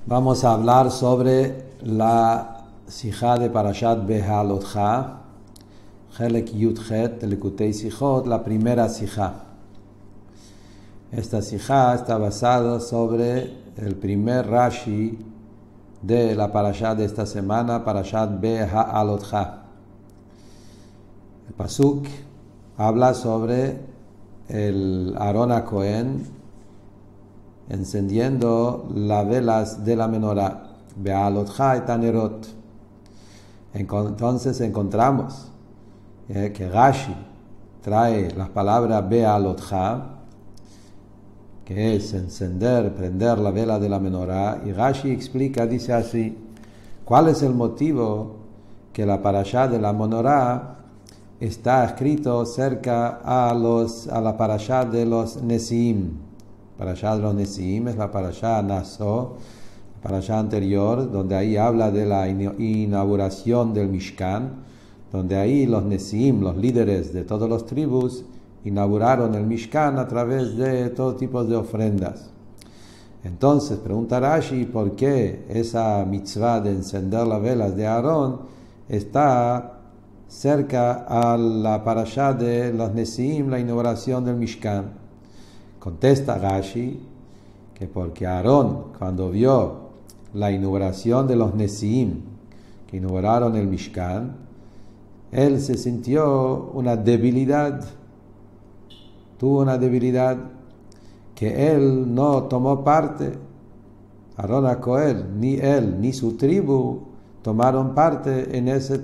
Vamos a hablar sobre la Sijá de Parashat Behalotcha, Helek Yudchet de Likutei Sijot, la primera Sijá. Esta Sijá está basada sobre el primer Rashi de la Parashat de esta semana, Parashat Behalotcha. El Pasuk habla sobre el Aarón HaKohen encendiendo las velas de la menorá, Behalotcha et Hanerot. Entonces encontramos que Rashi trae las palabras Behalotcha, que es encender, prender la vela de la menorá, y Rashi explica, dice así: ¿cuál es el motivo que la parashá de la menorá está escrito cerca a la parashá de los Nesiim? Parashá de los Nesiim es la parashá Naso, la parashá anterior, donde ahí habla de la inauguración del Mishkan, donde ahí los Nesiim, los líderes de todas las tribus, inauguraron el Mishkan a través de todo tipo de ofrendas. Entonces pregunta Rashi, ¿por qué esa mitzvah de encender las velas de Aarón está cerca a la parashá de los Nesiim, la inauguración del Mishkan? Contesta Rashi que porque Aarón, cuando vio la inauguración de los Nesiim, que inauguraron el Mishkan, él se sintió una debilidad, tuvo una debilidad que él no tomó parte. Aarón HaKohen, ni él ni su tribu tomaron parte en ese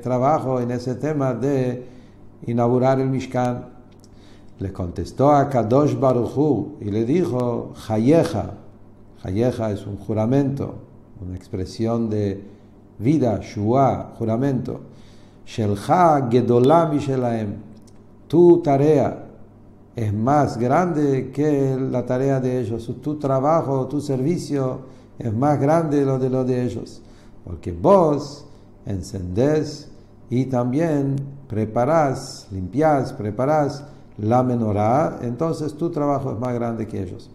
trabajo, en ese tema de inaugurar el Mishkan. Le contestó a Kadosh Baruch Hu y le dijo: Hayecha. Hayecha es un juramento, una expresión de vida, Shua, juramento. Shelcha Gedolah Mishelahem. Tu tarea es más grande que la tarea de ellos. Tu trabajo, tu servicio es más grande de lo de ellos. Porque vos encendés y también preparás, limpiás, preparás la menorá, entonces tu trabajo es más grande que ellos.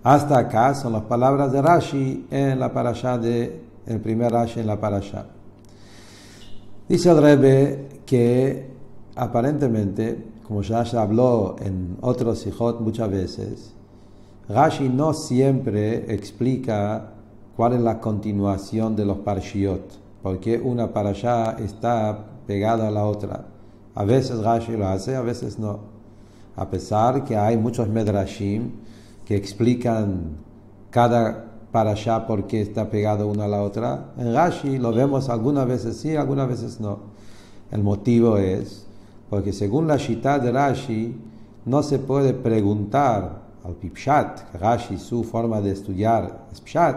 Hasta acá son las palabras de Rashi en la parashá el primer Rashi en la parashá. Dice el Rebbe que aparentemente, como ya se habló en otros sijot muchas veces, Rashi no siempre explica cuál es la continuación de los parshiot, porque una parashá está pegada a la otra. A veces Rashi lo hace, a veces no. A pesar que hay muchos medrashim que explican cada parashá por qué está pegado una a la otra, en Rashi lo vemos algunas veces sí, algunas veces no. El motivo es porque según la shitá de Rashi no se puede preguntar al Pipshat, Rashi su forma de estudiar es Pshat,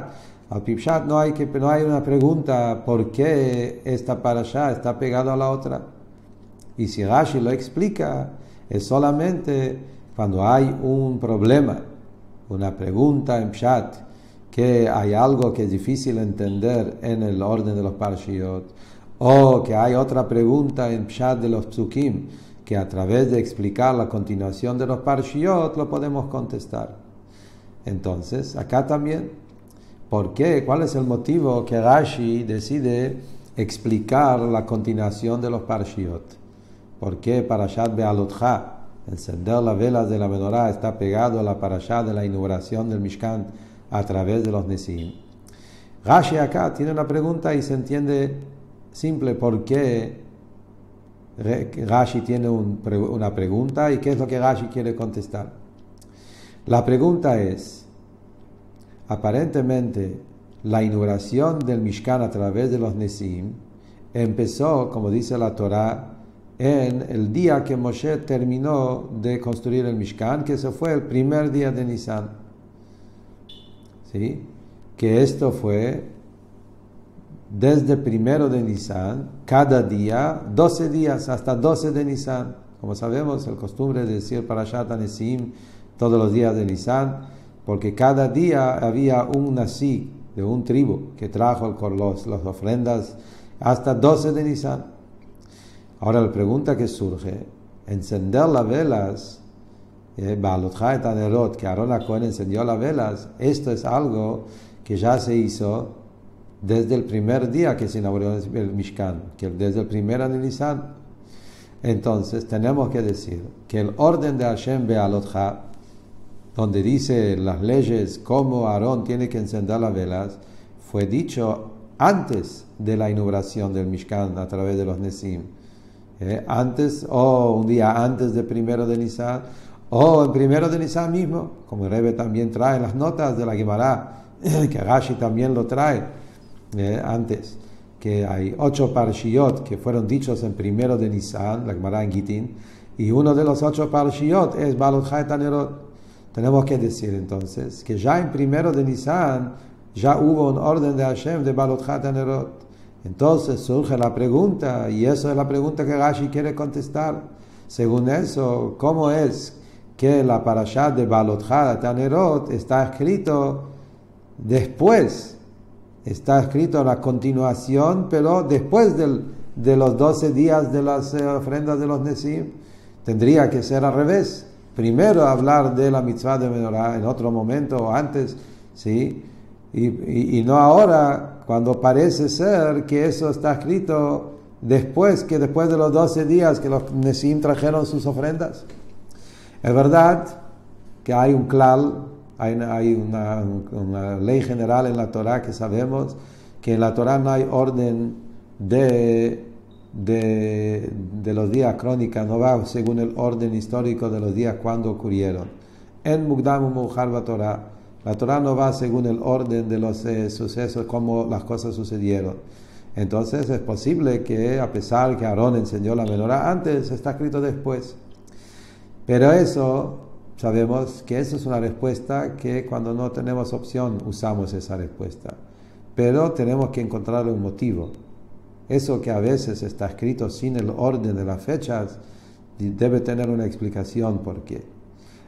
al Pipshat no hay una pregunta por qué esta parashá está pegada a la otra. Y si Rashi lo explica, es solamente cuando hay un problema, una pregunta en Pshat, que hay algo que es difícil entender en el orden de los Parshiot, o que hay otra pregunta en Pshat de los Psukim, que a través de explicar la continuación de los Parshiot lo podemos contestar. Entonces, acá también, ¿por qué? ¿Cuál es el motivo que Rashi decide explicar la continuación de los Parshiot? ¿Por qué Parashat Behalotcha, encender las velas de la menorá, está pegado a la parashá de la inauguración del Mishkan a través de los Nesiim? Rashi acá tiene una pregunta y se entiende simple por qué Rashi tiene una pregunta y qué es lo que Rashi quiere contestar. La pregunta es: aparentemente la inauguración del Mishkan a través de los Nesiim empezó, como dice la Torá, en el día que Moshe terminó de construir el Mishkan, que ese fue el primer día de Nisan. ¿Sí? Que esto fue desde primero de Nisan, cada día, 12 días, hasta 12 de Nisan. Como sabemos, el costumbre de decir Parashat HaNesiim todos los días de Nisan, porque cada día había un Nasi de un tribu que trajo las ofrendas hasta 12 de Nisan. Ahora la pregunta que surge: encender las velas Baalotcha et Hanerot, que Aarón HaKohen encendió las velas, esto es algo que ya se hizo desde el primer día que se inauguró el Mishkan, que desde el primer Nisan. Entonces tenemos que decir que el orden de Hashem Baalotcha, donde dice las leyes cómo Aarón tiene que encender las velas, fue dicho antes de la inauguración del Mishkan a través de los Nesim. Antes, o un día antes del primero de Nisan, o el primero de Nisan mismo, como el Rebbe también trae las notas de la Gemara, que Rashi también lo trae antes, que hay 8 parshiyot que fueron dichos en primero de Nisan, la Gemara en Gitin, y uno de los 8 parshiyot es Baalotcha et Hanerot. Tenemos que decir entonces que ya en primero de Nisan ya hubo un orden de Hashem de Baalotcha et Hanerot. Entonces surge la pregunta, y eso es la pregunta que Rashi quiere contestar. Según eso, ¿cómo es que la parashá de Baalotcha et Hanerot está escrito después? Está escrito la continuación, pero después de los 12 días de las ofrendas de los Nesim. Tendría que ser al revés. Primero hablar de la mitzvah de Menorá en otro momento o antes, ¿sí? Y no ahora, cuando parece ser que eso está escrito después de los 12 días que los Nesim trajeron sus ofrendas. Es verdad que hay un klal, hay una ley general en la Torah que sabemos que en la Torah no hay orden de los días crónicas, no va según el orden histórico de los días cuando ocurrieron. En Mukdam u'Meuchar Torah, la Torah no va según el orden de los sucesos, como las cosas sucedieron. Entonces es posible que, a pesar que Aarón enseñó la menorá antes, está escrito después. Pero eso, sabemos que eso es una respuesta que cuando no tenemos opción usamos esa respuesta. Pero tenemos que encontrar un motivo. Eso que a veces está escrito sin el orden de las fechas, debe tener una explicación por qué.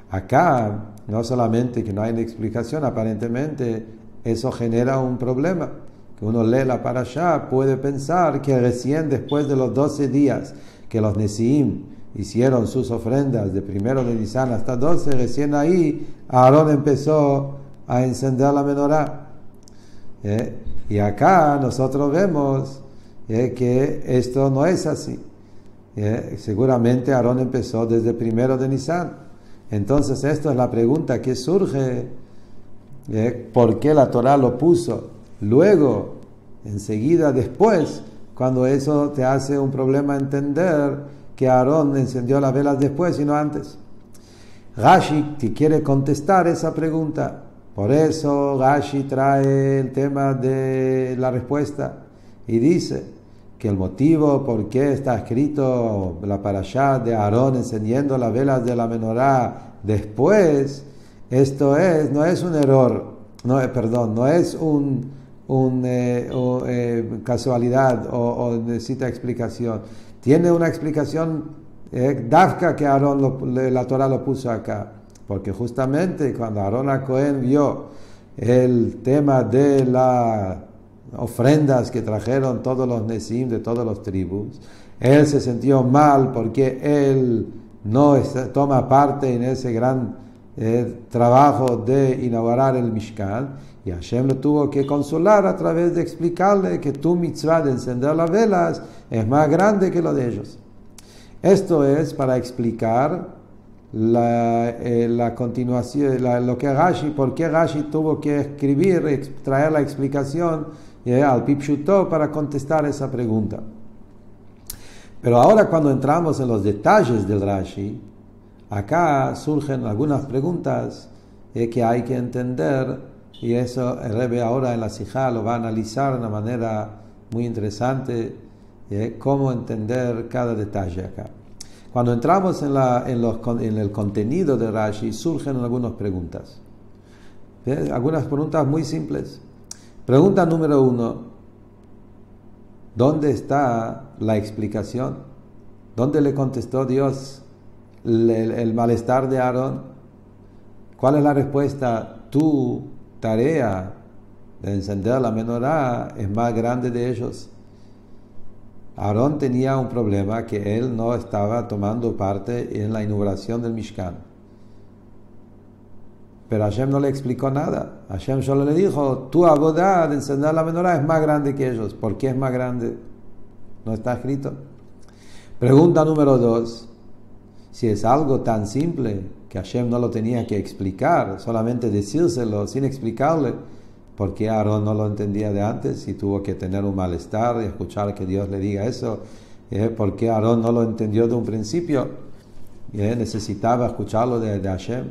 Acá, no solamente que no hay una explicación, aparentemente eso genera un problema. Que uno lee la parashá, puede pensar que recién después de los 12 días que los Nesiim hicieron sus ofrendas de primero de Nisan hasta 12, recién ahí Aarón empezó a encender la menorá. Y acá nosotros vemos que esto no es así. Seguramente Aarón empezó desde el primero de Nisan. Entonces esto es la pregunta que surge, ¿por qué la Torah lo puso luego, enseguida, después, cuando eso te hace un problema entender que Aarón encendió las velas después y no antes? Rashi te quiere contestar esa pregunta, por eso Rashi trae el tema de la respuesta y dice que el motivo por qué está escrito la parashá de Aarón encendiendo las velas de la menorá después, esto no es un error, no es casualidad o necesita explicación. Tiene una explicación dafka que la Torah lo puso acá, porque justamente cuando Aarón HaKohen vio el tema de las ofrendas que trajeron todos los Nesim de todas las tribus, él se sintió mal porque él no toma parte en ese gran trabajo de inaugurar el Mishkan, y Hashem lo tuvo que consolar a través de explicarle que tu mitzvah de encender las velas es más grande que lo de ellos. Esto es para explicar la continuación, lo que Rashi, por qué Rashi tuvo que escribir, traer la explicación al Pipshuto para contestar esa pregunta. Pero ahora cuando entramos en los detalles del Rashi, acá surgen algunas preguntas que hay que entender, y eso el Rebbe ahora en la Sijá lo va a analizar de una manera muy interesante, cómo entender cada detalle acá. Cuando entramos en el contenido de Rashi, surgen algunas preguntas. Algunas preguntas muy simples. Pregunta número 1. ¿Dónde está la explicación? ¿Dónde le contestó Dios el malestar de Aarón? ¿Cuál es la respuesta? Tu tarea de encender la menorá es más grande de ellos. Aarón tenía un problema, que él no estaba tomando parte en la inauguración del Mishkan. Pero Hashem no le explicó nada. Hashem solo le dijo, tu abodá de encender la menorá es más grande que ellos. ¿Por qué es más grande? No está escrito. Pregunta número 2. Si es algo tan simple que Hashem no lo tenía que explicar, solamente decírselo sin explicarle, ¿por qué Aarón no lo entendía de antes y tuvo que tener un malestar y escuchar que Dios le diga eso? ¿Por qué Aarón no lo entendió de un principio? Necesitaba escucharlo de Hashem.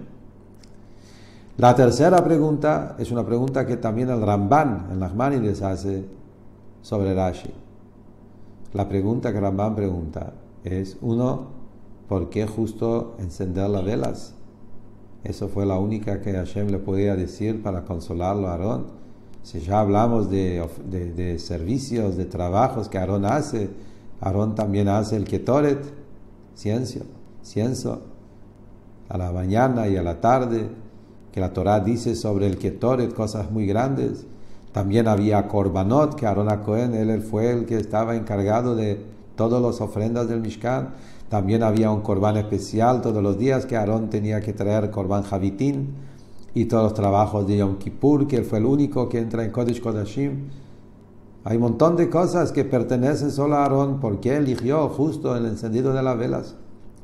La tercera pregunta es una pregunta que también el Ramban en Nachmanides hace sobre Rashi. La pregunta que Ramban pregunta es, ¿por qué justo encender las velas? Eso fue la única que Hashem le podía decir para consolarlo a Aarón. Si ya hablamos de servicios, de trabajos que Aarón hace, Aarón también hace el Ketoret, cienzo, a la mañana y a la tarde, que la Torah dice sobre el Ketoret cosas muy grandes. También había Korbanot, que Aarón HaKohen, él fue el que estaba encargado de todas las ofrendas del Mishkan. También había un Korban especial todos los días que Aarón tenía que traer Korban Javitín, y todos los trabajos de Yom Kippur, que él fue el único que entra en Kodesh Kodashim. Hay un montón de cosas que pertenecen solo a Aarón. ¿Por qué eligió justo el encendido de las velas?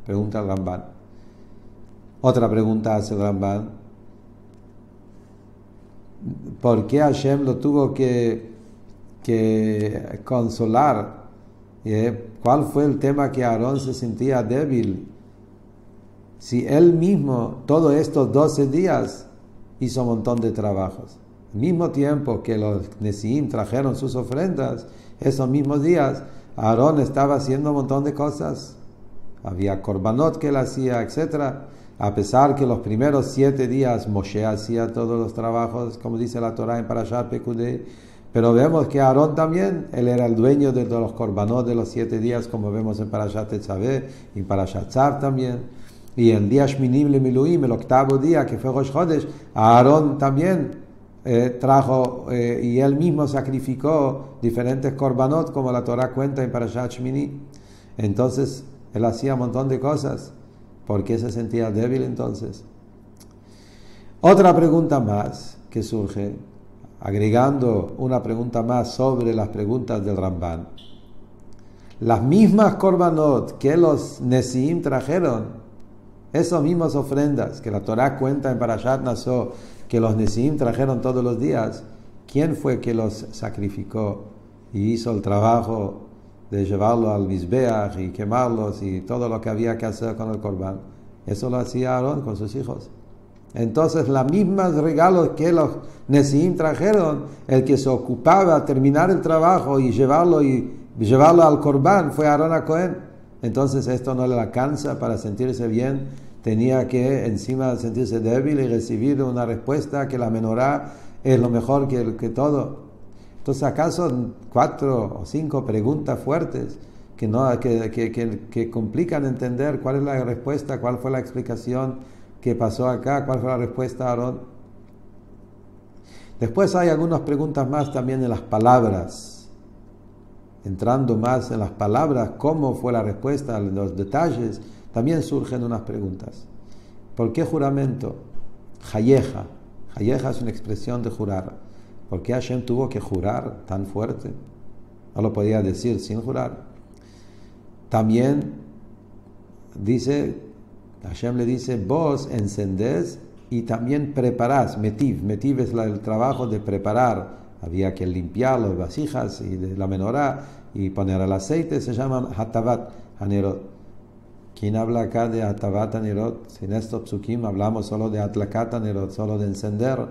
Pregunta el Ramban. Otra pregunta hace el Ramban. ¿Por qué Hashem lo tuvo que consolar? ¿Cuál fue el tema que Aarón se sentía débil? Si él mismo, todos estos 12 días, hizo un montón de trabajos. Al mismo tiempo que los Nesiim trajeron sus ofrendas, esos mismos días, Aarón estaba haciendo un montón de cosas. Había Korbanot que él hacía, etc. A pesar que los primeros 7 días Moshe hacía todos los trabajos, como dice la Torah en Parashat Pekudei, pero vemos que Aarón también, él era el dueño de los Korbanot de los 7 días, como vemos en Parashat Tetzaveh y en Parashat Tzav también. Y el día Shminim Lemiluim, el 8º día, que fue Rosh Chodesh, Aarón también trajo y él mismo sacrificó diferentes Korbanot, como la Torah cuenta en Parashat Shmini. Entonces, él hacía un montón de cosas. ¿Por qué se sentía débil entonces? Otra pregunta más que surge, agregando una pregunta más sobre las preguntas del Ramban. Las mismas Korbanot que los Nesiim trajeron, esas mismas ofrendas que la Torah cuenta en Parashat Naso, que los Nesiim trajeron todos los días, ¿quién fue que los sacrificó y hizo el trabajo de llevarlo al Mizbeach y quemarlos y todo lo que había que hacer con el Korban? Eso lo hacía Aarón con sus hijos. Entonces, las mismas regalos que los Nesiim trajeron, el que se ocupaba de terminar el trabajo y llevarlo al Korban fue Aarón HaKohen. Entonces esto no le alcanza para sentirse bien, tenía que encima sentirse débil y recibir una respuesta que la menorá es lo mejor que todo. Entonces, ¿acaso 4 o 5 preguntas fuertes que complican entender cuál es la respuesta, cuál fue la explicación que pasó acá, cuál fue la respuesta a Aarón? Después hay algunas preguntas más también en las palabras. Entrando más en las palabras, cómo fue la respuesta, en los detalles, también surgen unas preguntas. ¿Por qué juramento? Hayeja. Hayeja es una expresión de jurar. ¿Por qué Hashem tuvo que jurar tan fuerte? No lo podía decir sin jurar. También dice, Hashem le dice, vos encendés y también preparás. Metiv es el trabajo de preparar. Había que limpiar las vasijas y de la menorá y poner el aceite, se llaman Hatavat Hanerot. ¿Quién habla acá de Hatavat Hanerot? Si en estos psukim hablamos solo de Atlakat Hanerot, solo de encender.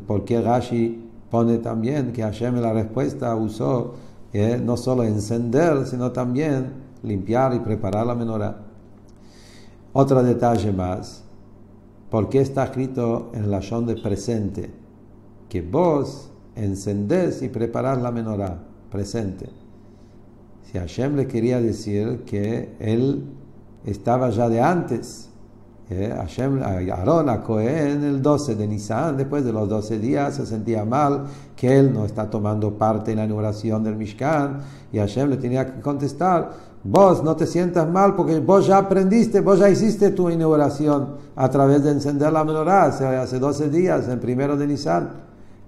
¿Por qué Rashi pone también que Hashem en la respuesta usó no solo encender, sino también limpiar y preparar la menorá? Otro detalle más. ¿Por qué está escrito en la lashon de presente? Que vos encendés y preparás la menorá, presente. Si Hashem le quería decir que él estaba ya de antes, Aarón HaKohen el 12 de Nisan, después de los 12 días, se sentía mal que él no está tomando parte en la inauguración del Mishkan, y Hashem le tenía que contestar, Vos no te sientas mal porque vos ya aprendiste, vos ya hiciste tu inauguración a través de encender la menorá hace 12 días, en primero de Nisan.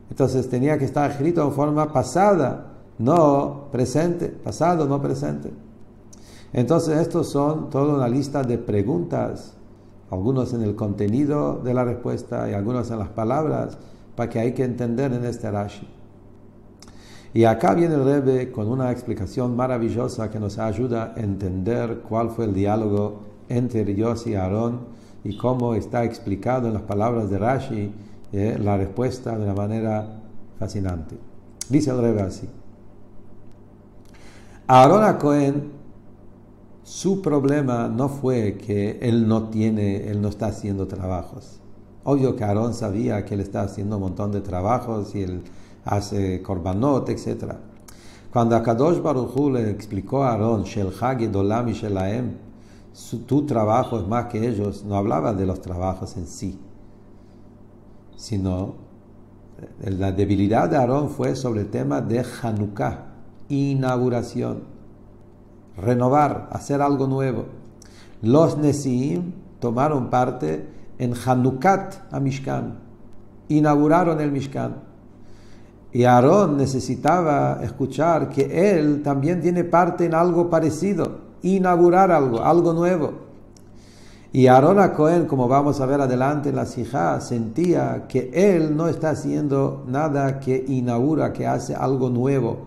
Entonces tenía que estar escrito en forma pasada, no presente, pasado, no presente. Entonces estos son toda una lista de preguntas, algunos en el contenido de la respuesta y algunos en las palabras, para que hay que entender en este Rashi. Y acá viene el Rebbe con una explicación maravillosa que nos ayuda a entender cuál fue el diálogo entre Dios y Aarón y cómo está explicado en las palabras de Rashi la respuesta de una manera fascinante. Dice el Rebbe así: Aarón a Cohen, su problema no fue que él no está haciendo trabajos. Obvio que Aarón sabía que él está haciendo un montón de trabajos y él hace korbanot, etc. Cuando Akadosh Baruj Hu le explicó a Aarón, Shelcha Gedolah Mishelahem, tu trabajo es más que ellos, no hablaba de los trabajos en sí, sino la debilidad de Aarón fue sobre el tema de Hanukkah, inauguración, renovar, hacer algo nuevo. Los Nesiim tomaron parte en Hanukkat a Mishkan, inauguraron el Mishkan. Y Aarón necesitaba escuchar que él también tiene parte en algo parecido, inaugurar algo nuevo. Y Aarón a Cohen, como vamos a ver adelante en la Sijá, sentía que él no está haciendo nada que inaugura, que hace algo nuevo.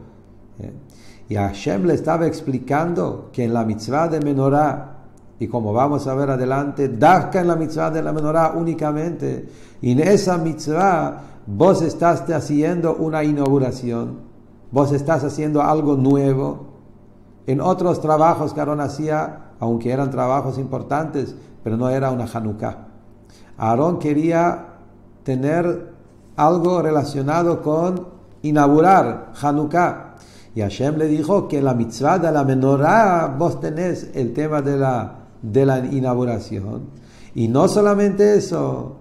Y Hashem le estaba explicando que en la mitzvah de Menorá, y como vamos a ver adelante, Dafka en la mitzvah de la Menorá únicamente, y en esa mitzvah vos estás haciendo una inauguración, vos estás haciendo algo nuevo. En otros trabajos que Aarón hacía, aunque eran trabajos importantes, pero no era una Hanukkah. Aarón quería tener algo relacionado con inaugurar Hanukkah. Y Hashem le dijo que en la mitzvah de la menorá vos tenés el tema de la inauguración. Y no solamente eso,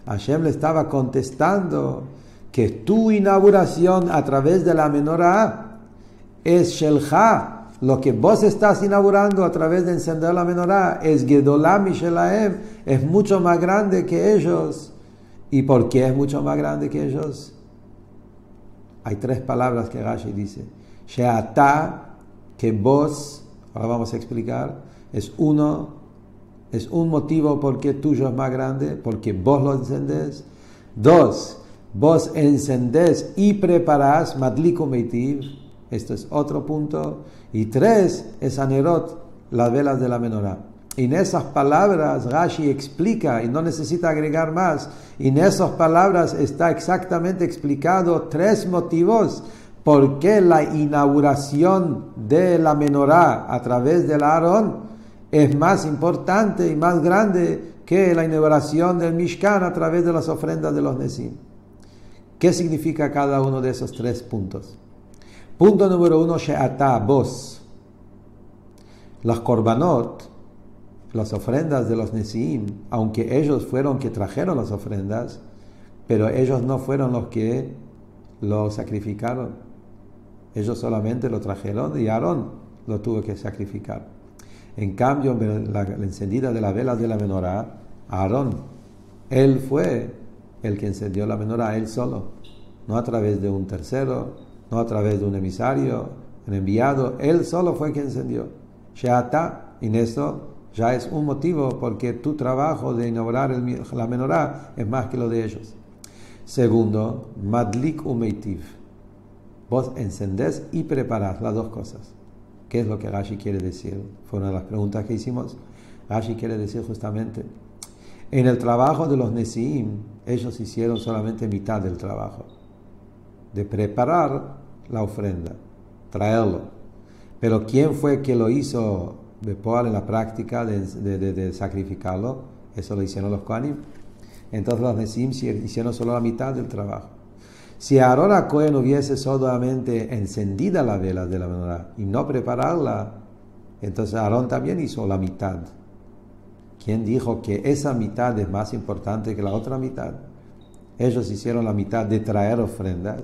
Hashem le estaba contestando que tu inauguración a través de la menorá es Shelcha. Lo que vos estás inaugurando a través de encender la menorá es Gedolah Mishelahem, es mucho más grande que ellos. ¿Y por qué es mucho más grande que ellos? Hay tres palabras que Rashi dice. She'ata, que vos, ahora vamos a explicar, es un motivo porque tuyo es más grande, porque vos lo encendés. Dos, vos encendés y preparás, madliku meitiv, esto es otro punto. Y tres, es anerot, las velas de la menorá. Y en esas palabras Rashi explica, y no necesita agregar más, y en esas palabras está exactamente explicado tres motivos por qué la inauguración de la menorá a través del Aarón es más importante y más grande que la inauguración del Mishkan a través de las ofrendas de los Nesim. ¿Qué significa cada uno de esos tres puntos? Punto número uno, she'ata, vos. Los korbanot, las ofrendas de los Nesiim, aunque ellos fueron que trajeron las ofrendas, pero ellos no fueron los que lo sacrificaron. Ellos solamente lo trajeron y Aarón lo tuvo que sacrificar. En cambio, la encendida de las velas de la menorá, Aarón, él fue el que encendió la menorá, él solo, no a través de un tercero, no a través de un emisario, un enviado, él solo fue quien encendió. She'ata, en esto ya es un motivo porque tu trabajo de inaugurar la menorá es más que lo de ellos. Segundo, madlik umeitiv. Vos encendés y preparás las dos cosas. ¿Qué es lo que Rashi quiere decir? Fue una de las preguntas que hicimos. Rashi quiere decir justamente, en el trabajo de los Nesiim, ellos hicieron solamente mitad del trabajo, de preparar la ofrenda, traerlo. Pero ¿quién fue que lo hizo en la práctica de sacrificarlo? Eso lo hicieron los Kohanim. Entonces los Nesiim hicieron solo la mitad del trabajo. Si Aarón a Cohen hubiese solamente encendida la vela de la menorá y no prepararla, entonces Aarón también hizo la mitad. ¿Quién dijo que esa mitad es más importante que la otra mitad? Ellos hicieron la mitad de traer ofrendas,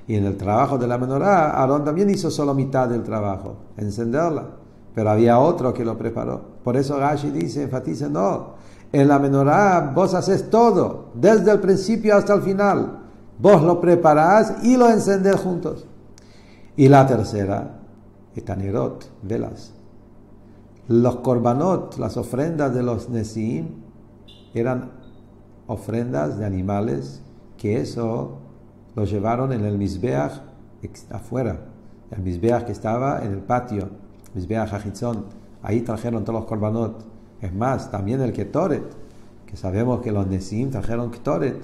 y en el trabajo de la menorá, Aarón también hizo solo mitad del trabajo, encenderla. pero había otro que lo preparó. Por eso Rashi dice, enfatiza, no, en la menorá vos haces todo, desde el principio hasta el final. Vos lo preparás y lo encendés juntos. Y la tercera, etanerot, velas. Los korbanot, las ofrendas de los Nesiim, eran ofrendas de animales, que eso lo llevaron en el Mizbeach afuera. El Mizbeach que estaba en el patio, Mizbeach Hachitzon, ahí trajeron todos los korbanot. Es más, también el Ketoret, que sabemos que los Nesiim trajeron Ketoret,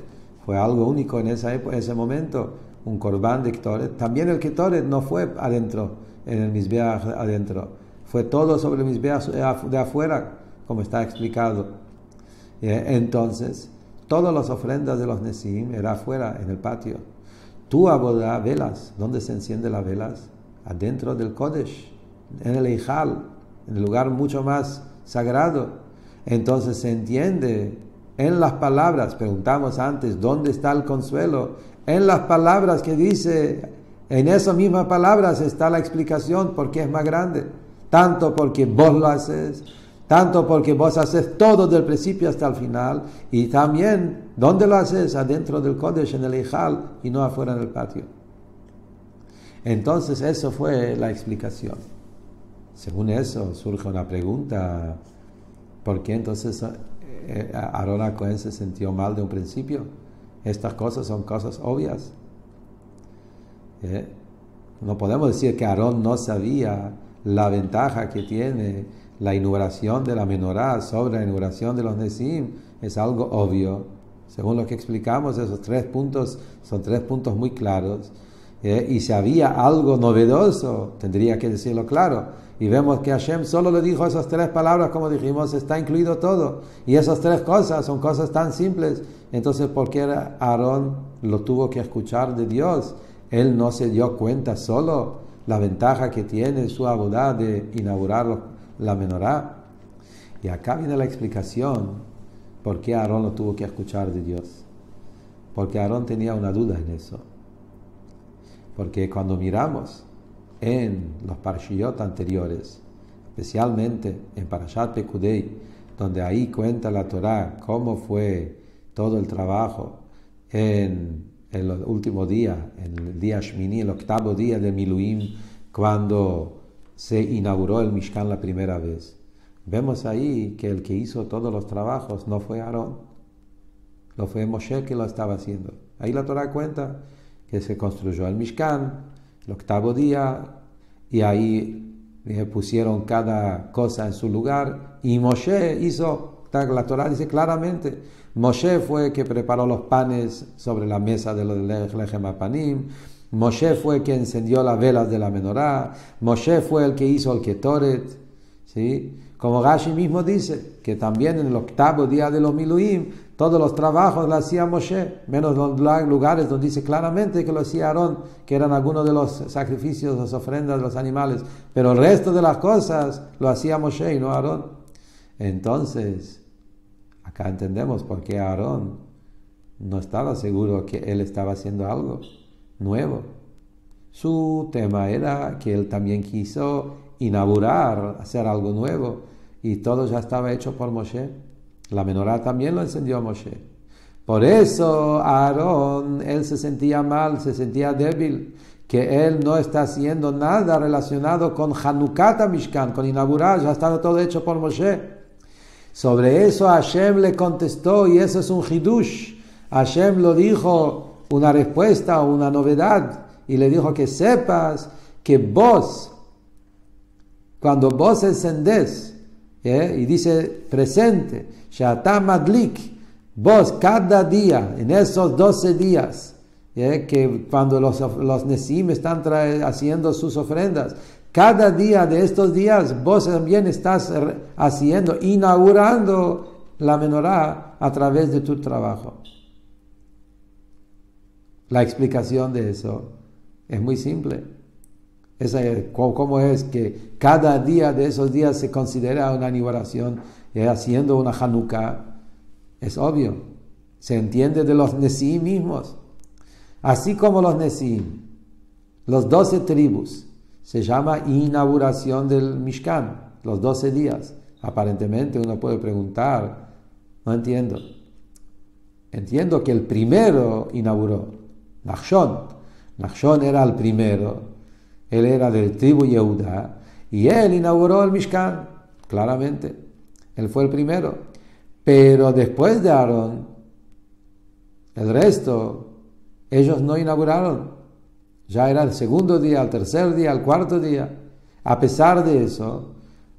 fue algo único en ese momento, un korban de Ketoret. También el Ketoret no fue adentro, en el Mizbeach adentro, fue todo sobre el Mizbeach de afuera, como está explicado. Entonces, todas las ofrendas de los Nesiim eran afuera, en el patio. Tu abodá, velas, ¿dónde se encienden las velas? Adentro del Kodesh, en el Eijal, en el lugar mucho más sagrado. Entonces se entiende en las palabras, preguntamos antes, ¿dónde está el consuelo? En las palabras que dice, en esas mismas palabras está la explicación por qué es más grande. Tanto porque vos lo haces, tanto porque vos haces todo del principio hasta el final, y también, ¿dónde lo haces? Adentro del Kodesh, en el Eijal, y no afuera en el patio. Entonces eso fue la explicación. Según eso surge una pregunta, ¿por qué entonces Aarón HaKohen se sintió mal de un principio? Estas cosas son cosas obvias. No podemos decir que Aarón no sabía la ventaja que tiene la inauguración de la menorá sobre la inauguración de los Nesiim. Es algo obvio. Según lo que explicamos, esos 3 puntos son 3 puntos muy claros. Y si había algo novedoso, tendría que decirlo claro. Y vemos que Hashem solo le dijo esas 3 palabras, como dijimos, está incluido todo. Y esas 3 cosas son cosas tan simples. Entonces, ¿por qué Aarón lo tuvo que escuchar de Dios? Él no se dio cuenta solo la ventaja que tiene su abodá de inaugurar la menorá. Y acá viene la explicación por qué Aarón lo tuvo que escuchar de Dios. Porque Aarón tenía una duda en eso. Porque cuando miramos en los parashiyot anteriores, especialmente en Parashat Pekudei, donde ahí cuenta la Torá cómo fue todo el trabajo en el último día, en el día Shmini, el 8º día de Miluim, cuando se inauguró el Mishkan la primera vez. Vemos ahí que el que hizo todos los trabajos no fue Aarón, lo fue Moshe que lo estaba haciendo. Ahí la Torá cuenta que se construyó el Mishkan, el 8º día, y ahí pusieron cada cosa en su lugar, y Moshe hizo, la Torá dice claramente, Moshe fue el que preparó los panes sobre la mesa de los Lechem Apanim, Moshe fue el que encendió las velas de la menorá, Moshe fue el que hizo el Ketoret, ¿sí? Como Rashi mismo dice, que también en el 8º día de los Miluim, todos los trabajos lo hacía Moshe, menos los lugares donde dice claramente que lo hacía Aarón, que eran algunos de los sacrificios, las ofrendas de los animales, pero el resto de las cosas lo hacía Moshe y no Aarón. Entonces, acá entendemos por qué Aarón no estaba seguro que él estaba haciendo algo nuevo. Su tema era que él también quiso inaugurar, hacer algo nuevo, y todo ya estaba hecho por Moshe. La menorá también lo encendió Moshe. Por eso Aarón, él se sentía mal, se sentía débil, que él no está haciendo nada relacionado con Hanukat Mishkan, con inaugurar, ya estaba todo hecho por Moshe. Sobre eso Hashem le contestó, y eso es un hidush. Hashem lo dijo, una respuesta, una novedad, y le dijo que sepas que vos, cuando vos encendés, y dice presente, Shata Madlik, vos cada día, en esos 12 días, que cuando los Nesiim están haciendo sus ofrendas, cada día de estos días vos también estás haciendo, inaugurando la menorá a través de tu trabajo. La explicación de eso es muy simple. ¿Cómo es que cada día de esos días se considera una inauguración haciendo una Hanukkah? Es obvio. Se entiende de los Nesiim mismos. Así como los Nesiim, los 12 tribus, se llama inauguración del Mishkan, los 12 días. Aparentemente uno puede preguntar, no entiendo. Entiendo que el primero inauguró, Nachshon. Nachshon era el primero, él era del tribu Yehuda, y él inauguró el Mishkan, claramente. Él fue el primero. Pero después de Aarón, el resto, ellos no inauguraron. Ya era el segundo día, el tercer día, el cuarto día. A pesar de eso,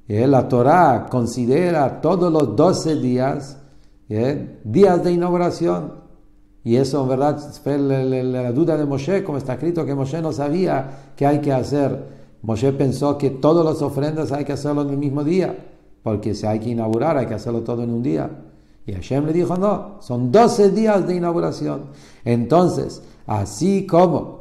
la Torá considera todos los 12 días días de inauguración. Y eso, en verdad, fue la duda de Moshe, como está escrito que Moshe no sabía qué hay que hacer. Moshe pensó que todas las ofrendas hay que hacerlo en el mismo día, porque si hay que inaugurar hay que hacerlo todo en un día. Y Hashem le dijo, no, son 12 días de inauguración. Entonces, así como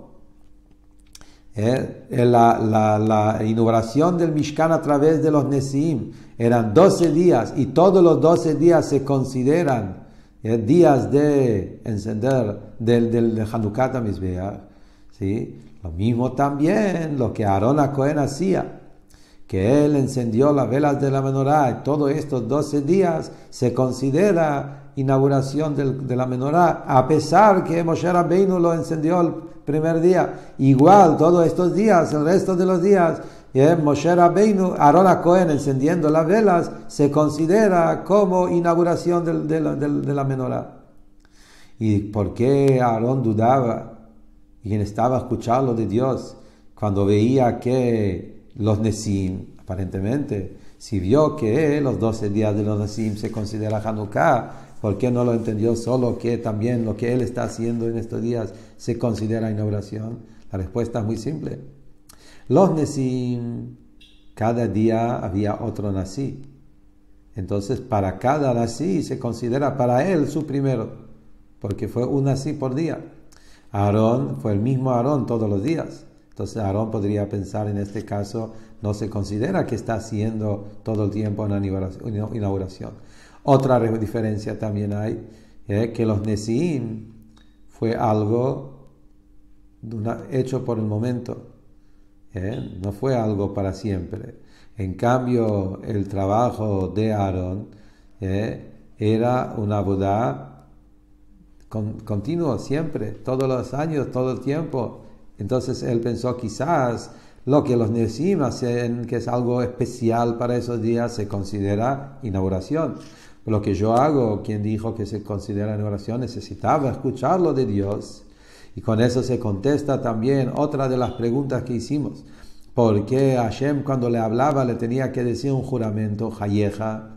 la inauguración del Mishkan a través de los Nesiim eran 12 días y todos los 12 días se consideran días de encender del Hanukkah HaMizbeach, ¿sí? Lo mismo también lo que Aarón HaKohen hacía, que él encendió las velas de la menorá, y todos estos 12 días se considera inauguración de la menorá, a pesar que Moshe Rabbeinu lo encendió el primer día. Igual, todos estos días, el resto de los días, Moshe Rabbeinu, Aarón HaKohen encendiendo las velas, se considera como inauguración de la menorá. ¿Y por qué Aarón dudaba? Y quien estaba escuchando de Dios, cuando veía que los Nesim, aparentemente, si vio que los 12 días de los Nesim se considera Hanukkah, ¿por qué no lo entendió solo que también lo que él está haciendo en estos días se considera inauguración? La respuesta es muy simple. Los Nesim, cada día había otro Nasi. Entonces, para cada Nasi se considera para él su primero, porque fue un Nasi por día. Aarón fue el mismo Aarón todos los días. Entonces Aarón podría pensar, en este caso, no se considera que está haciendo todo el tiempo una inauguración. Otra diferencia también hay, que los Nesiim fue algo hecho por el momento, no fue algo para siempre. En cambio, el trabajo de Aarón era una boda continuo, siempre, todos los años, todo el tiempo. Entonces él pensó, quizás lo que los Nesim hacen, que es algo especial para esos días, se considera inauguración. Lo que yo hago, quien dijo que se considera inauguración, necesitaba escucharlo de Dios. Y con eso se contesta también otra de las preguntas que hicimos. ¿Por qué Hashem, cuando le hablaba, le tenía que decir un juramento, Hayeja?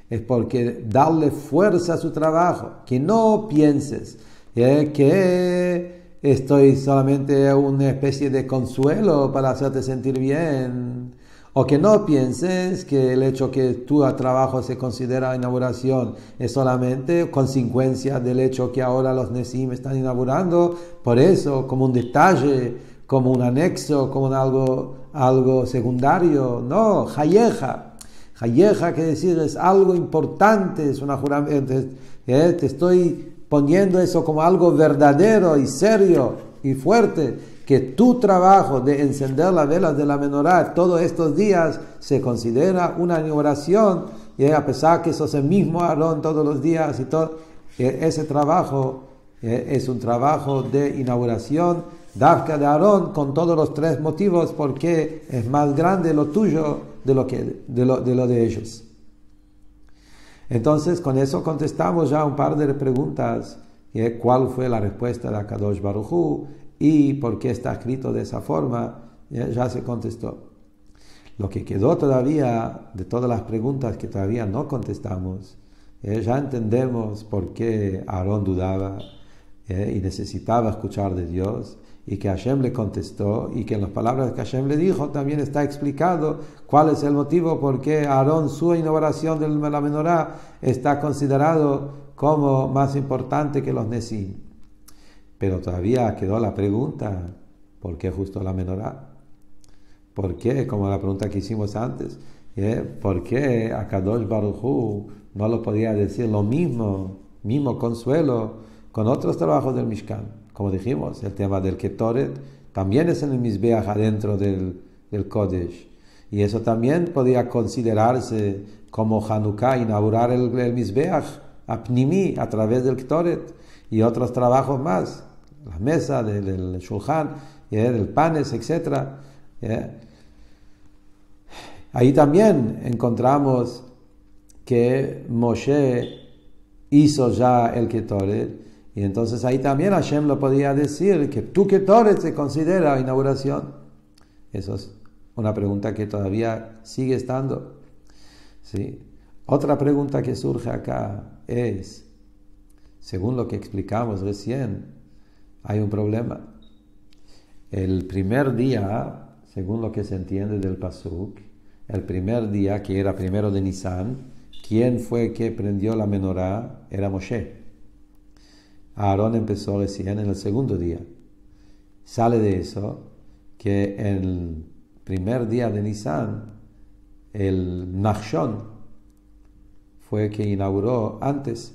Es porque darle fuerza a su trabajo, que no pienses que estoy solamente una especie de consuelo para hacerte sentir bien, o que no pienses que el hecho que tu trabajo se considera inauguración es solamente consecuencia del hecho que ahora los Nesim están inaugurando, por eso, como un detalle, como un anexo, como algo secundario. No, Hayeja. Hayeja, que decir, es algo importante, es una juramento, te estoy poniendo eso como algo verdadero y serio y fuerte, que tu trabajo de encender las velas de la menorá todos estos días se considera una inauguración, a pesar que sos el mismo Aarón todos los días y todo, ese trabajo es un trabajo de inauguración, Dafka de Aarón, con todos los tres motivos, porque es más grande lo tuyo de lo de ellos. Entonces, con eso contestamos ya un par de preguntas. ¿Cuál fue la respuesta de Akadosh Baruj Hu? ¿Y por qué está escrito de esa forma? Ya se contestó. Lo que quedó todavía, de todas las preguntas que todavía no contestamos, ya entendemos por qué Aarón dudaba y necesitaba escuchar de Dios, y que Hashem le contestó, y que en las palabras que Hashem le dijo también está explicado cuál es el motivo por qué Aarón, su inauguración de la menorá, está considerado como más importante que los Nesim. Pero todavía quedó la pregunta, ¿por qué justo la menorá? ¿Por qué? Como la pregunta que hicimos antes, ¿por qué Akadosh Baruj Hu no lo podía decir lo mismo consuelo con otros trabajos del Mishkan? Como dijimos, el tema del Ketoret también es en el Mizbeach adentro del del Kodesh. Y eso también podía considerarse como Hanukkah, inaugurar el Mizbeach, Apnimi, a través del Ktoret, y otros trabajos más, la mesa del Shulchan, del panes, etc. Ahí también encontramos que Moshe hizo ya el Ketoret, y entonces ahí también Hashem lo podía decir, que tu Ketoret se considera inauguración. Eso es una pregunta que todavía sigue estando. ¿Sí? Otra pregunta que surge acá es, según lo que explicamos recién, hay un problema. El primer día, según lo que se entiende del Pasuk, el primer día, que era primero de Nisan, ¿quién fue que prendió la menorá? Era Moshe. Aarón empezó recién en el segundo día. Sale de eso que el primer día de Nisan, el Nachshon fue que inauguró antes.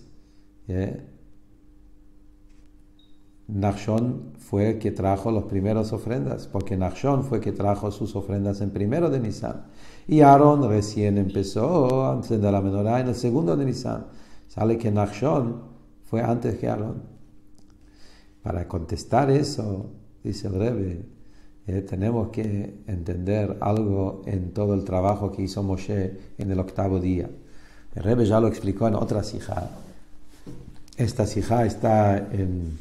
Nachshon fue que trajo las primeras ofrendas, porque Nachshon fue que trajo sus ofrendas en primero de Nisan. Y Aarón recién empezó a encender la menorá en el segundo de Nisan. Sale que Nachshon fue antes que Aarón. Para contestar eso, dice el Rebbe, tenemos que entender algo en todo el trabajo que hizo Moshe en el octavo día. El Rebbe ya lo explicó en otra sijá. Esta sijá está en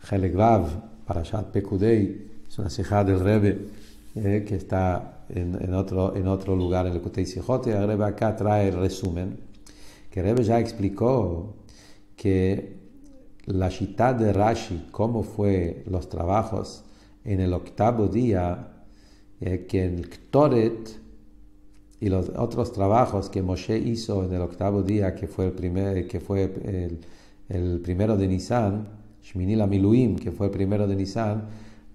Chelek Vav, Parashat Pekudei, es una sijá del Rebbe que está en otro lugar en el Kutei Sijot, y el Rebbe acá trae el resumen, que el Rebbe ya explicó que la shitá de Rashi, cómo fue los trabajos en el octavo día, que el Ktoret y los otros trabajos que Moshe hizo en el octavo día, que fue el primero de Nisan, Shmini la Miluim, que fue el primero de Nisan,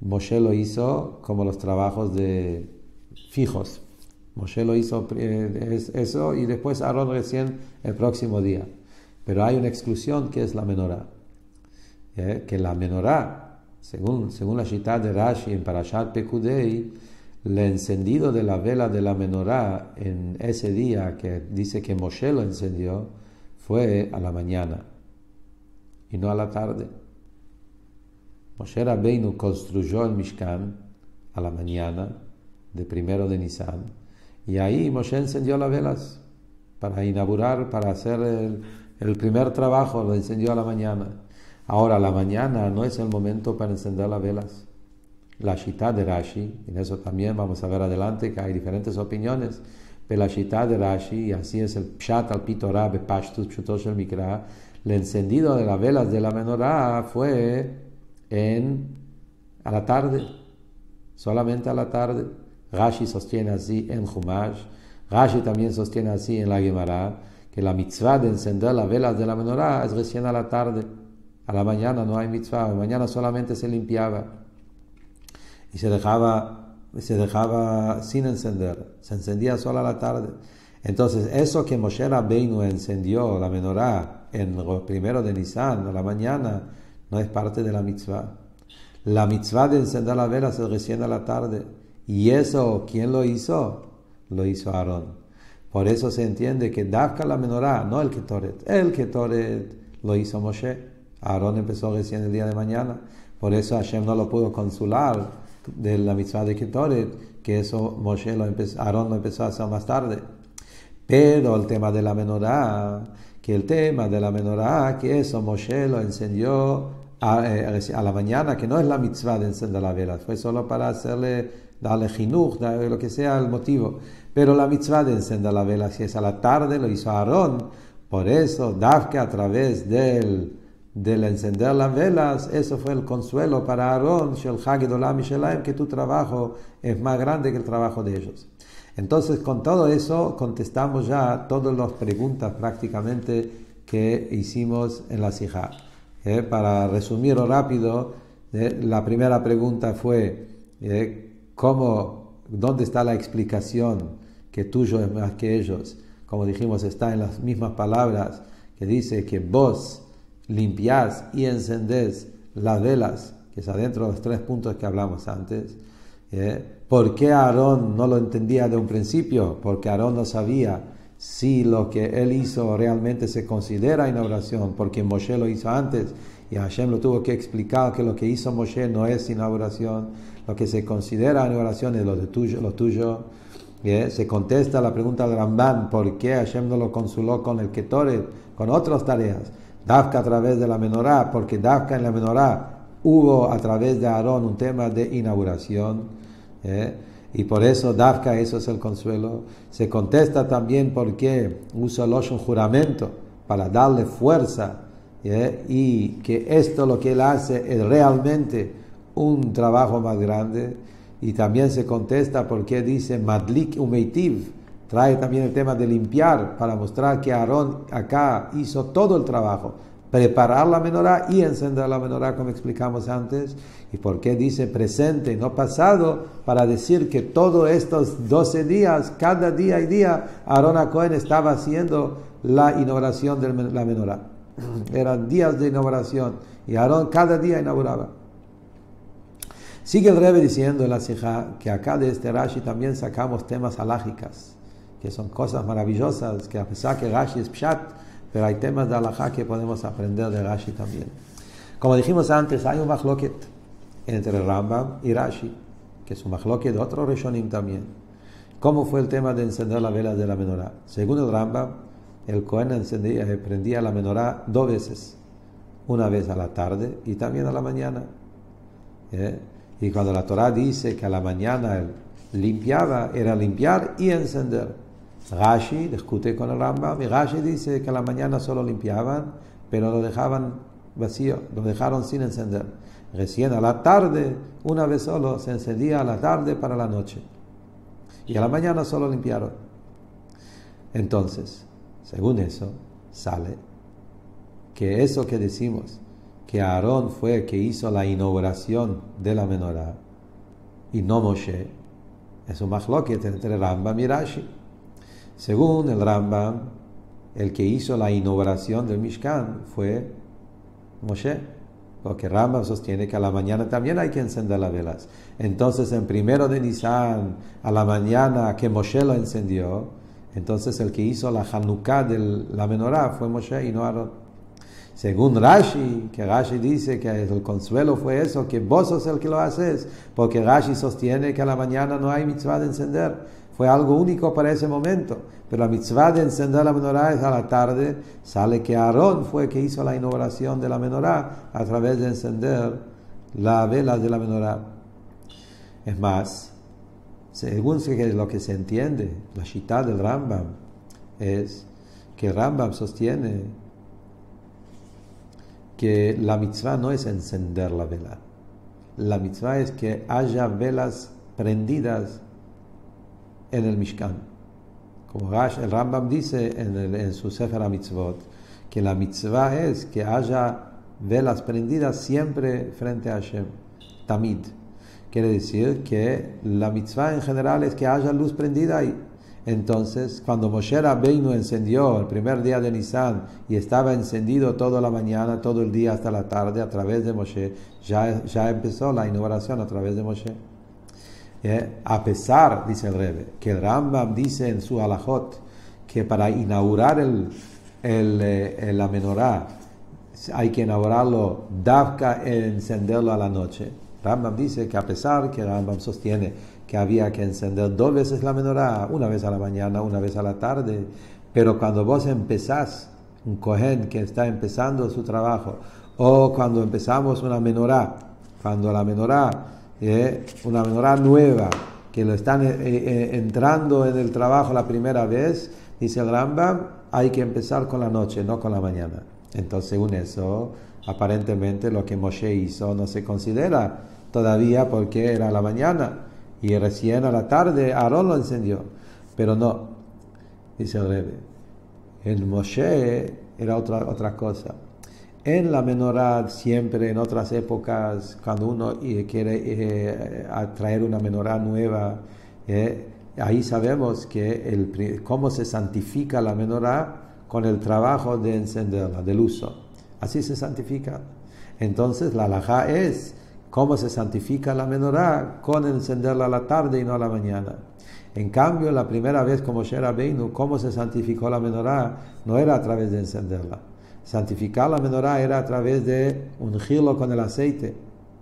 Moshe lo hizo como los trabajos de fijos. Moshe lo hizo eso, y después Aarón recién el próximo día. Pero hay una exclusión, que es la menorá. Que la menorá, según la shitá de Rashi en Parashat Pekudei, el encendido de la vela de la menorá en ese día, que dice que Moshe lo encendió, fue a la mañana y no a la tarde. Moshe Rabbeinu construyó el Mishkan a la mañana de primero de Nisan, y ahí Moshe encendió las velas para inaugurar, para hacer el primer trabajo, lo encendió a la mañana. Ahora, la mañana no es el momento para encender las velas. La shitá de Rashi, en eso también vamos a ver adelante que hay diferentes opiniones, pero la shitá de Rashi, y así es el pshat al pitorá bepashtus pshutosh el mikra, el encendido de las velas de la menorá fue a la tarde, solamente a la tarde. Rashi sostiene así en Chumash, Rashi también sostiene así en la Gemara, que la mitzvah de encender las velas de la menorá es recién a la tarde. A la mañana no hay mitzvah, a la mañana solamente se limpiaba y se dejaba sin encender, se encendía solo a la tarde. Entonces, eso que Moshe Rabbeinu encendió la menorá en el primero de Nisan a la mañana no es parte de la mitzvah. La mitzvah de encender las velas es recién a la tarde. Y eso, ¿quién lo hizo? Lo hizo Aarón. Por eso se entiende que Dafka la menorá, no el Ketoret. El Ketoret lo hizo Moshe. Aarón empezó recién el día de mañana. Por eso Hashem no lo pudo consular de la mitzvah de Ketoret, que eso Aarón lo empezó a hacer más tarde. Pero el tema de la menorá, que eso Moshe lo encendió a la mañana, que no es la mitzvah de encender la vela, fue solo para darle jinuj, lo que sea el motivo. Pero la mitzvah de encender la vela, si es a la tarde, lo hizo Aarón. Por eso, Dafka, a través del encender las velas, eso fue el consuelo para Aarón, que tu trabajo es más grande que el trabajo de ellos. Entonces, con todo eso, contestamos ya todas las preguntas prácticamente que hicimos en la sijá. Para resumirlo rápido, la primera pregunta fue, ¿dónde está la explicación que tuyo es más que ellos? Como dijimos, está en las mismas palabras que dice que vos limpiás y encendés las velas, que es adentro de los 3 puntos que hablamos antes. ¿Por qué Aarón no lo entendía de un principio? Porque Aarón no sabía si lo que él hizo realmente se considera inauguración, porque Moshe lo hizo antes y Hashem lo tuvo que explicar que lo que hizo Moshe no es inauguración, lo que se considera inauguración es lo tuyo. Se contesta la pregunta del Ramban, ¿por qué Hashem no lo consuló con el Ketoret, con otras tareas? Dafka a través de la menorá, porque Dafka en la menorá hubo a través de Aarón un tema de inauguración, y por eso Dafka, eso es el consuelo. Se contesta también por qué usa el un juramento para darle fuerza, y que esto lo que él hace es realmente un trabajo más grande. Y también se contesta por qué dice Madlik Umeitiv, trae también el tema de limpiar para mostrar que Aarón acá hizo todo el trabajo, preparar la menorá y encender la menorá, como explicamos antes. Y por qué dice presente, no pasado, para decir que todos estos 12 días, cada día y día, Aarón HaKohen estaba haciendo la inauguración de la menorá. Eran días de inauguración y Aarón cada día inauguraba. Sigue el Rebbe diciendo en la Sijá que acá de este Rashi también sacamos temas halajicas, que son cosas maravillosas, que a pesar que Rashi es Pshat, pero hay temas de halajá que podemos aprender de Rashi también. Como dijimos antes, hay un machloket entre Rambam y Rashi, que es un machloket de otro Rishonim también. ¿Cómo fue el tema de encender la vela de la menorá? Según el Rambam, el Kohen prendía la menorá 2 veces, una vez a la tarde y también a la mañana. Y cuando la Torah dice que a la mañana él limpiaba, era limpiar y encender. Rashi discute con el Rambam y Rashi dice que a la mañana solo limpiaban, pero lo dejaban vacío, lo dejaron sin encender. Recién a la tarde, una vez solo, se encendía a la tarde para la noche. Y a la mañana solo limpiaron. Entonces, según eso, sale que eso que decimos, que Aarón fue el que hizo la inauguración de la menorá y no Moshe, es un machloket entre Rambam y Rashi. Según el Rambam, el que hizo la inauguración del Mishkan fue Moshe, porque Rambam sostiene que a la mañana también hay que encender las velas. Entonces en 1 de Nisan, a la mañana que Moshe lo encendió, entonces el que hizo la Hanukkah de la menorá fue Moshe y no Aarón. Según Rashi, que Rashi dice que el consuelo fue eso, que vos sos el que lo haces, porque Rashi sostiene que a la mañana no hay mitzvah de encender, fue algo único para ese momento, pero la mitzvah de encender la menorá es a la tarde. Sale que Aarón fue el que hizo la inauguración de la menorá a través de encender la vela de la menorá. Es más, según lo que se entiende, la shitá del Rambam es que el Rambam sostiene que la mitzvah no es encender la vela. La mitzvah es que haya velas prendidas en el Mishkan. Como el Rambam dice en su Sefer HaMitzvot, que la mitzvah es que haya velas prendidas siempre frente a Hashem. Tamid. Quiere decir que la mitzvah en general es que haya luz prendida ahí. Entonces, cuando Moshe Rabbeinu encendió el primer día de Nisan y estaba encendido toda la mañana, todo el día hasta la tarde a través de Moshe, ya empezó la inauguración a través de Moshe. A pesar, dice el Rebbe, que el Rambam dice en su halajot que para inaugurar la menorá hay que inaugurarlo davka, encenderlo a la noche. Rambam dice que a pesar que Rambam sostiene que había que encender 2 veces la menorá, una vez a la mañana, una vez a la tarde, pero cuando vos empezás, un Kohen que está empezando su trabajo, o cuando empezamos una menorá, cuando la menorá, una menorá nueva, que lo están entrando en el trabajo la primera vez, dice el Rambam, hay que empezar con la noche, no con la mañana. Entonces, según eso, aparentemente lo que Moshe hizo no se considera todavía porque era la mañana. Y recién a la tarde Aarón lo encendió. Pero no, dice el Rebbe, el Moshe era otra cosa. En la menorá, siempre en otras épocas, cuando uno quiere atraer una menorá nueva, ahí sabemos que cómo se santifica la menorá con el trabajo de encenderla, del uso. Así se santifica. Entonces la halajá es, ¿Cómo se santifica la menorá? Con encenderla a la tarde y no a la mañana. En cambio, la primera vez como Moshe Rabbeinu, ¿cómo se santificó la menorá? No era a través de encenderla. Santificar la menorá era a través de ungirlo con el aceite.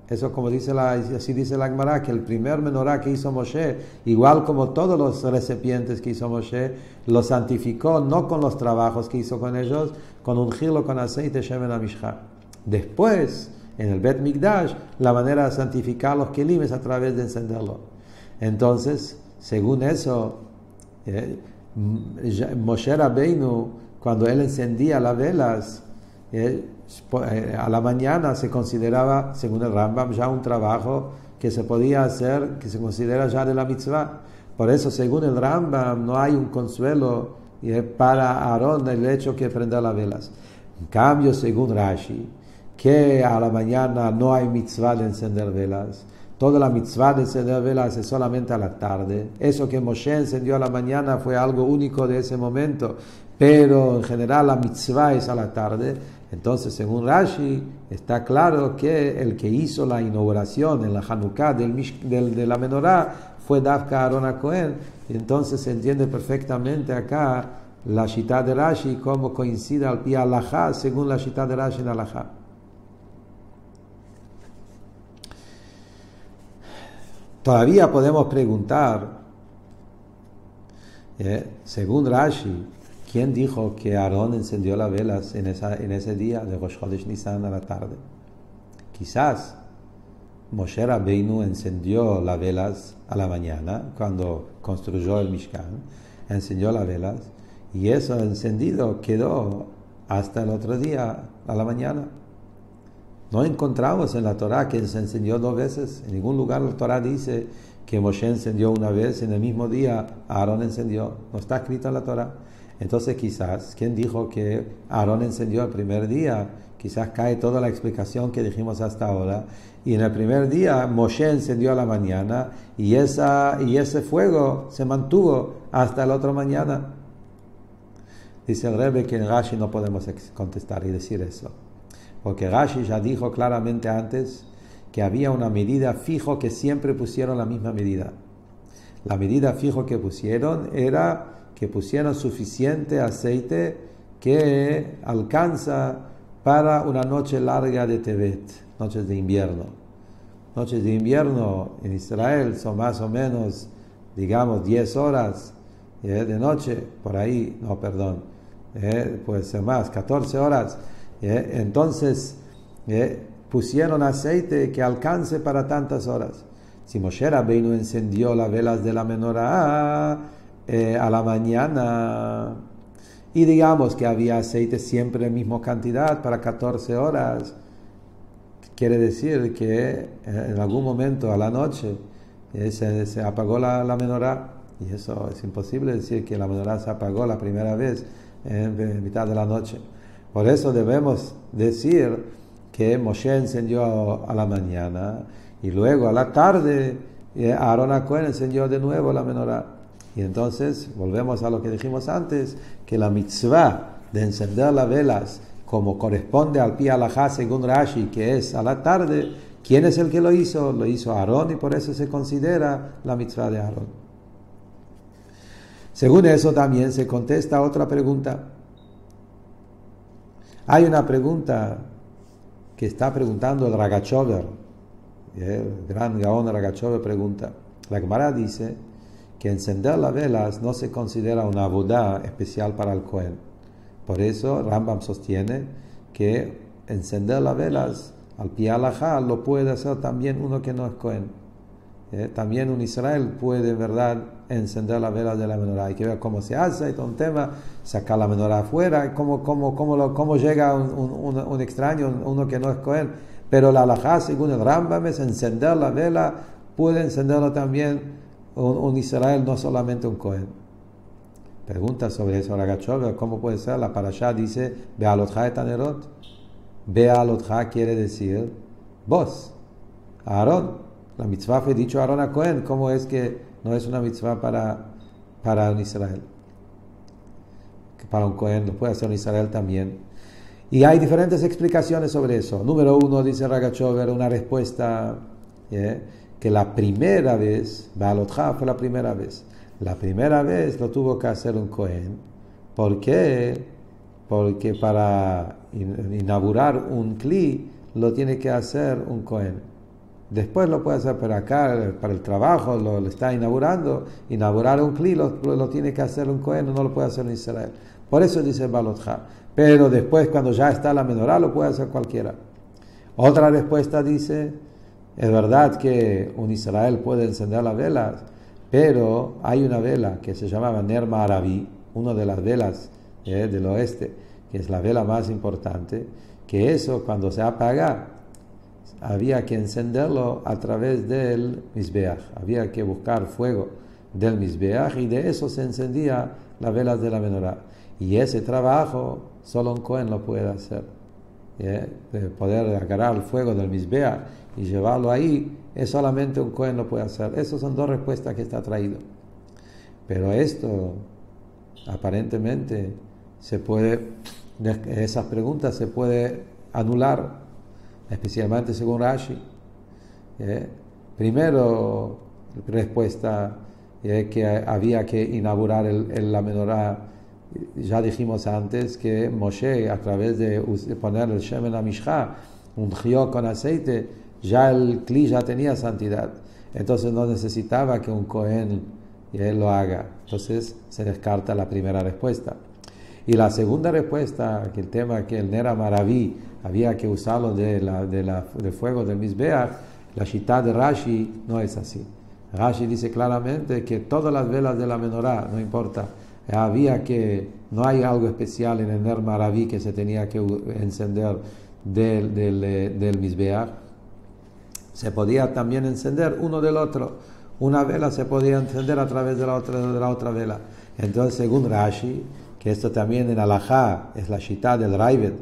Eso como así dice la Gemara, que el primer menorá que hizo Moshe, igual como todos los recipientes que hizo Moshe, lo santificó no con los trabajos que hizo con ellos, con ungirlo con aceite Shemen HaMishcha. Después, en el Bet Mikdash, la manera de santificar los kelim es a través de encenderlo. Entonces, según eso, Moshe Rabbeinu, cuando él encendía las velas, a la mañana se consideraba, según el Rambam, ya un trabajo que se podía hacer, que se considera ya de la mitzvah. Por eso, según el Rambam, no hay un consuelo para Aarón el hecho que prender las velas. En cambio, según Rashi, que a la mañana no hay mitzvah de encender velas. Toda la mitzvah de encender velas es solamente a la tarde. Eso que Moshe encendió a la mañana fue algo único de ese momento. Pero en general la mitzvah es a la tarde. Entonces, según Rashi, está claro que el que hizo la inauguración en la Hanukkah de la menorá fue Dafka Aarón HaKohen. Y entonces se entiende perfectamente acá la shita de Rashi, cómo coincide al pi halajá, según la shita de Rashi en halajá. Todavía podemos preguntar, según Rashi, ¿quién dijo que Aarón encendió las velas en ese día de Rosh Chodesh Nisan a la tarde? Quizás Moshe Rabbeinu encendió las velas a la mañana, cuando construyó el Mishkan, encendió las velas, y eso encendido quedó hasta el otro día, a la mañana. No encontramos en la Torah que se encendió 2 veces. En ningún lugar la Torah dice que Moshe encendió una vez, en el mismo día Aarón encendió. No está escrito en la Torah. Entonces quizás, ¿quién dijo que Aarón encendió el primer día? Quizás cae toda la explicación que dijimos hasta ahora. Y en el primer día Moshe encendió a la mañana y ese fuego se mantuvo hasta la otra mañana. Dice el Rebbe que en Rashi no podemos contestar y decir eso. Porque Rashi ya dijo claramente antes que había una medida fijo que siempre pusieron la misma medida. La medida fijo que pusieron era que pusieron suficiente aceite que alcanza para una noche larga de Tevet, noches de invierno. Noches de invierno en Israel son más o menos, digamos, 10 horas de noche, por ahí, no, perdón, puede ser más, 14 horas. Entonces pusieron aceite que alcance para tantas horas. Si Moshe Rabbeinu encendió las velas de la menorá a la mañana y digamos que había aceite siempre en misma cantidad para 14 horas, quiere decir que en algún momento a la noche se apagó la menorá, y eso es imposible decir que la menorá se apagó la primera vez en mitad de la noche. Por eso debemos decir que Moshe encendió a la mañana y luego a la tarde Aarón HaKohen encendió de nuevo la menorá. Y entonces volvemos a lo que dijimos antes, que la mitzvah de encender las velas como corresponde al pi halajá según Rashi, que es a la tarde, ¿quién es el que lo hizo? Lo hizo Aarón y por eso se considera la mitzvah de Aarón. Según eso también se contesta otra pregunta. Hay una pregunta que está preguntando el Ragachover, el gran Gaón Ragachover pregunta. La Gemara dice que encender las velas no se considera una abudá especial para el Cohen. Por eso Rambam sostiene que encender las velas al pi halajá lo puede hacer también uno que no es Cohen. También un Israel puede, en verdad, encender las velas de la menorá. Hay que ver cómo se hace, hay todo un tema, sacar la menorá afuera, cómo llega un extraño, uno que no es Cohen. Pero la halajá, según el Rambam, es encender la vela, puede encenderlo también un Israel, no solamente un Cohen. Pregunta sobre eso Ragachover, ¿cómo puede ser? La parashá dice, Be'alotcha et hanerot. Be'alotcha quiere decir vos, Aarón. La mitzvah fue dicho a Aarón HaKohen, ¿cómo es que no es una mitzvah para un Israel? Que para un Cohen lo puede hacer un Israel también. Y hay diferentes explicaciones sobre eso. Número uno, dice Ragachover, una respuesta que la primera vez, Baalotja fue la primera vez. La primera vez lo tuvo que hacer un Cohen. ¿Por qué? Porque para inaugurar un Kli lo tiene que hacer un Cohen. Después lo puede hacer, pero acá para el trabajo lo está inaugurando. Inaugurar un Kli lo tiene que hacer un Cohen, no lo puede hacer en Israel. Por eso dice Baalotja. Pero después, cuando ya está la menorá, lo puede hacer cualquiera. Otra respuesta dice, es verdad que un Israel puede encender las velas, pero hay una vela que se llamaba Ner Ma'aravi, una de las velas del oeste, que es la vela más importante, que eso cuando se apaga, había que encenderlo a través del Mizbeach. Había que buscar fuego del Mizbeach y de eso se encendía las velas de la menorá. Y ese trabajo solo un Cohen lo puede hacer. De poder agarrar el fuego del Mizbeach y llevarlo ahí, es solamente un Cohen lo puede hacer. Esas son dos respuestas que está traído. Pero esto, aparentemente, esas preguntas se puede anular, especialmente según Rashi. Primero, respuesta que había que inaugurar la menorá. Ya dijimos antes que Moshe, a través de poner el Shemen HaMishcha, ungió con aceite, ya el Kli ya tenía santidad. Entonces no necesitaba que un Cohen lo haga. Entonces se descarta la primera respuesta. Y la segunda respuesta, que el tema que el Ner Ma'aravi había que usarlo de fuego del Mizbeach, la shita de Rashi no es así. Rashi dice claramente que todas las velas de la menorá, no importa, no hay algo especial en el Ner Ma'aravi que se tenía que encender del Mizbeach. Se podía también encender uno del otro. Una vela se podía encender a través de la otra vela. Entonces, según Rashi, que esto también en Halajá es la shita del Raibet,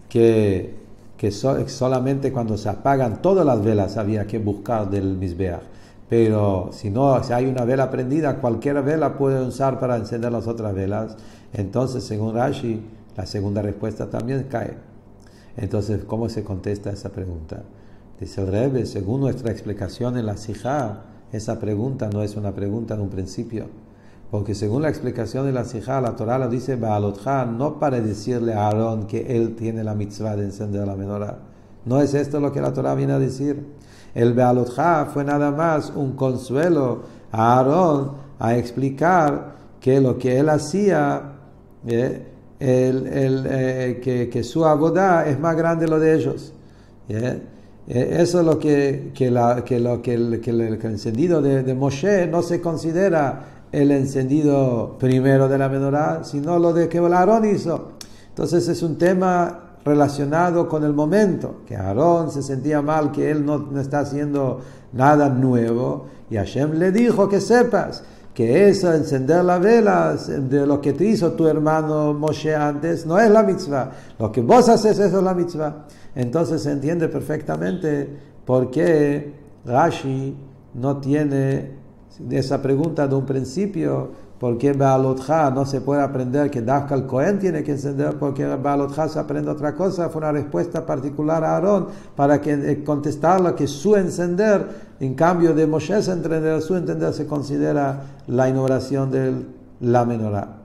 que solamente cuando se apagan todas las velas había que buscar del Mizbeach. Pero si hay una vela prendida, cualquier vela puede usar para encender las otras velas. Entonces, según Rashi, la segunda respuesta también cae. Entonces, ¿cómo se contesta esa pregunta? Dice el Rebbe, según nuestra explicación en la Sijá, esa pregunta no es una pregunta en un principio. Porque según la explicación de la Sijá, la Torah lo dice Baalotja, no para decirle a Aarón que él tiene la mitzvah de encender la menorá. No es esto lo que la Torah viene a decir. El Baalotja fue nada más un consuelo a Aarón a explicar que lo que él hacía, que su abodá es más grande lo de ellos. Eso es lo que el encendido de Moshe no se considera el encendido primero de la menorá, sino lo de que Aarón hizo. Entonces es un tema relacionado con el momento, que Aarón se sentía mal, que él no está haciendo nada nuevo, y Hashem le dijo que sepas que eso, encender las velas, de lo que te hizo tu hermano Moshe antes, no es la mitzvah. Lo que vos haces, eso es la mitzvah. Entonces se entiende perfectamente por qué Rashi no tiene esa pregunta de un principio. ¿Por qué Baalotja no se puede aprender que Dafka el Cohen tiene que encender? Porque Baalotja se aprende otra cosa. Fue una respuesta particular a Aarón para que contestarla que su encender, en cambio de Moshe, su entender se considera la inauguración de la menorá.